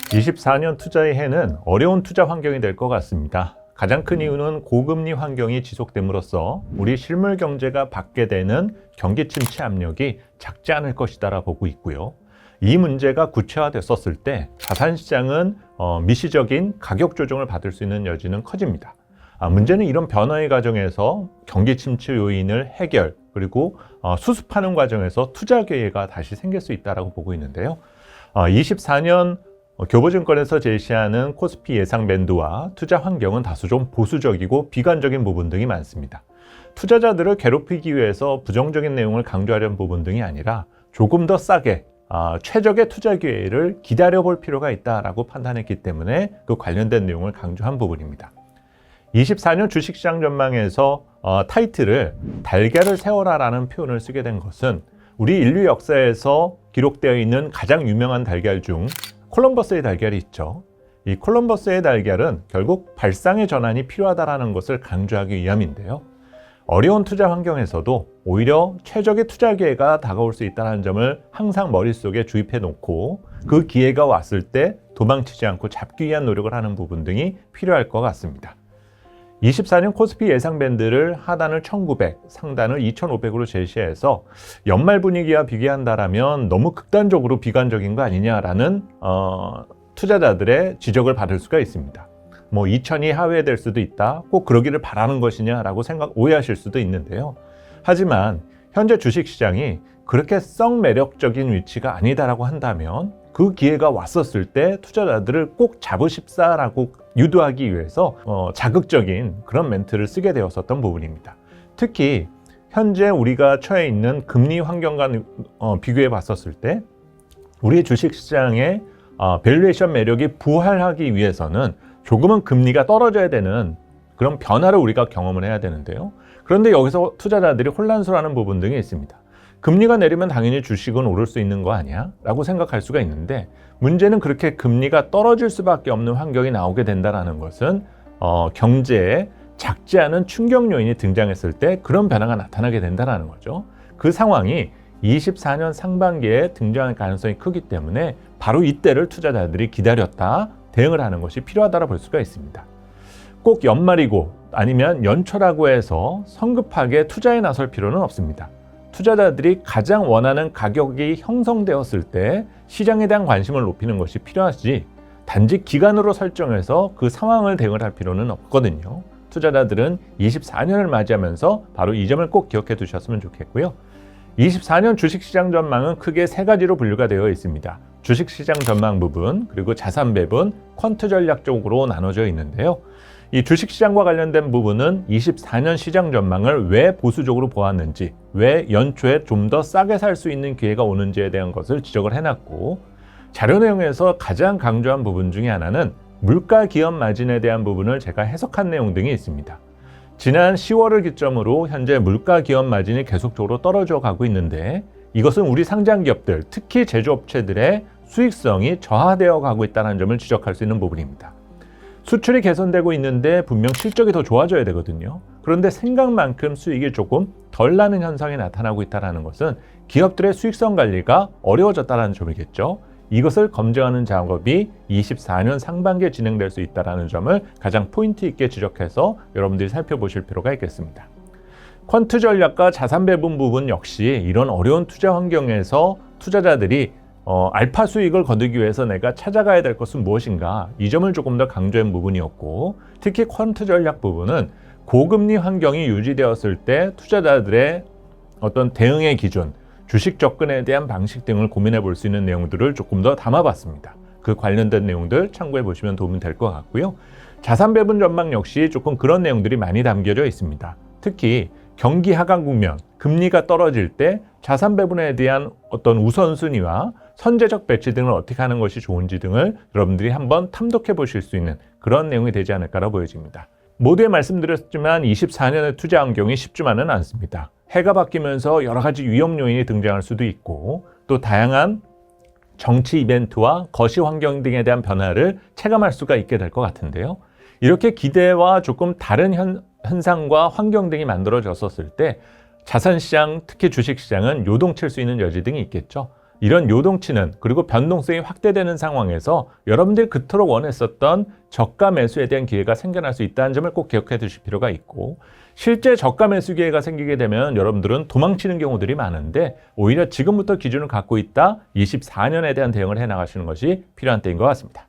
24년 투자의 해는 어려운 투자 환경이 될 것 같습니다. 가장 큰 이유는 고금리 환경이 지속됨으로써 우리 실물 경제가 받게 되는 경기 침체 압력이 작지 않을 것이다라 보고 있고요. 이 문제가 구체화됐었을 때 자산시장은 미시적인 가격 조정을 받을 수 있는 여지는 커집니다. 문제는 이런 변화의 과정에서 경기 침체 요인을 해결 그리고 수습하는 과정에서 투자 기회가 다시 생길 수 있다고 보고 있는데요. 24년 교보증권에서 제시하는 코스피 예상 밴드와 투자 환경은 다소 좀 보수적이고 비관적인 부분 등이 많습니다. 투자자들을 괴롭히기 위해서 부정적인 내용을 강조하려는 부분 등이 아니라 조금 더 싸게 최적의 투자 기회를 기다려볼 필요가 있다라고 판단했기 때문에 그 관련된 내용을 강조한 부분입니다. 24년 주식시장 전망에서 타이틀을 달걀을 세워라라는 표현을 쓰게 된 것은 우리 인류 역사에서 기록되어 있는 가장 유명한 달걀 중 콜럼버스의 달걀이 있죠. 이 콜럼버스의 달걀은 결국 발상의 전환이 필요하다는 것을 강조하기 위함인데요. 어려운 투자 환경에서도 오히려 최적의 투자 기회가 다가올 수 있다는 점을 항상 머릿속에 주입해 놓고 그 기회가 왔을 때 도망치지 않고 잡기 위한 노력을 하는 부분 등이 필요할 것 같습니다. 24년 코스피 예상 밴드를 하단을 1900, 상단을 2500으로 제시해서 연말 분위기와 비교한다라면 너무 극단적으로 비관적인 거 아니냐라는 투자자들의 지적을 받을 수가 있습니다. 2000이 하회될 수도 있다, 꼭 그러기를 바라는 것이냐라고 오해하실 수도 있는데요. 하지만 현재 주식시장이 그렇게 썩 매력적인 위치가 아니다라고 한다면 그 기회가 왔었을 때 투자자들을 꼭 잡으십사라고 유도하기 위해서 자극적인 그런 멘트를 쓰게 되었었던 부분입니다. 특히 현재 우리가 처해 있는 금리 환경과 비교해 봤었을 때 우리의 주식시장의 밸류에이션 매력이 부활하기 위해서는 조금은 금리가 떨어져야 되는 그런 변화를 우리가 경험을 해야 되는데요. 그런데 여기서 투자자들이 혼란스러워하는 부분 등이 있습니다. 금리가 내리면 당연히 주식은 오를 수 있는 거 아니야? 라고 생각할 수가 있는데 문제는 그렇게 금리가 떨어질 수밖에 없는 환경이 나오게 된다는 것은 경제에 작지 않은 충격 요인이 등장했을 때 그런 변화가 나타나게 된다는 거죠. 그 상황이 24년 상반기에 등장할 가능성이 크기 때문에 바로 이때를 투자자들이 기다렸다 대응을 하는 것이 필요하다고 볼 수가 있습니다. 꼭 연말이고 아니면 연초라고 해서 성급하게 투자에 나설 필요는 없습니다. 투자자들이 가장 원하는 가격이 형성되었을 때 시장에 대한 관심을 높이는 것이 필요하지 단지 기간으로 설정해서 그 상황을 대응을 할 필요는 없거든요. 투자자들은 24년을 맞이하면서 바로 이 점을 꼭 기억해 두셨으면 좋겠고요. 24년 주식시장 전망은 크게 세 가지로 분류가 되어 있습니다. 주식시장 전망 부분, 그리고 자산 배분, 퀀트 전략 쪽으로 나눠져 있는데요. 이 주식시장과 관련된 부분은 24년 시장 전망을 왜 보수적으로 보았는지, 왜 연초에 좀 더 싸게 살 수 있는 기회가 오는지에 대한 것을 지적을 해놨고, 자료 내용에서 가장 강조한 부분 중에 하나는 물가 기업 마진에 대한 부분을 제가 해석한 내용 등이 있습니다. 지난 10월을 기점으로 현재 물가 기업 마진이 계속적으로 떨어져 가고 있는데 이것은 우리 상장 기업들, 특히 제조업체들의 수익성이 저하되어 가고 있다는 점을 지적할 수 있는 부분입니다. 수출이 개선되고 있는데 분명 실적이 더 좋아져야 되거든요. 그런데 생각만큼 수익이 조금 덜 나는 현상이 나타나고 있다는 것은 기업들의 수익성 관리가 어려워졌다는 점이겠죠. 이것을 검증하는 작업이 24년 상반기에 진행될 수 있다는 점을 가장 포인트 있게 지적해서 여러분들이 살펴보실 필요가 있겠습니다. 퀀트 전략과 자산 배분 부분 역시 이런 어려운 투자 환경에서 투자자들이 알파 수익을 거두기 위해서 내가 찾아가야 될 것은 무엇인가, 이 점을 조금 더 강조한 부분이었고, 특히 퀀트 전략 부분은 고금리 환경이 유지되었을 때 투자자들의 어떤 대응의 기준, 주식 접근에 대한 방식 등을 고민해 볼 수 있는 내용들을 조금 더 담아봤습니다. 그 관련된 내용들 참고해 보시면 도움이 될 것 같고요. 자산 배분 전망 역시 조금 그런 내용들이 많이 담겨져 있습니다. 특히 경기 하강 국면, 금리가 떨어질 때 자산 배분에 대한 어떤 우선순위와 선제적 배치 등을 어떻게 하는 것이 좋은지 등을 여러분들이 한번 탐독해 보실 수 있는 그런 내용이 되지 않을까라고 보여집니다. 모두에 말씀드렸지만 24년의 투자 환경이 쉽지만은 않습니다. 해가 바뀌면서 여러 가지 위험 요인이 등장할 수도 있고 또 다양한 정치 이벤트와 거시 환경 등에 대한 변화를 체감할 수가 있게 될 것 같은데요. 이렇게 기대와 조금 다른 현상과 환경 등이 만들어졌었을 때 자산시장, 특히 주식시장은 요동칠 수 있는 여지 등이 있겠죠. 이런 요동치는 그리고 변동성이 확대되는 상황에서 여러분들이 그토록 원했었던 저가 매수에 대한 기회가 생겨날 수 있다는 점을 꼭 기억해 두실 필요가 있고, 실제 저가 매수 기회가 생기게 되면 여러분들은 도망치는 경우들이 많은데 오히려 지금부터 기준을 갖고 있다 24년에 대한 대응을 해 나가시는 것이 필요한 때인 것 같습니다.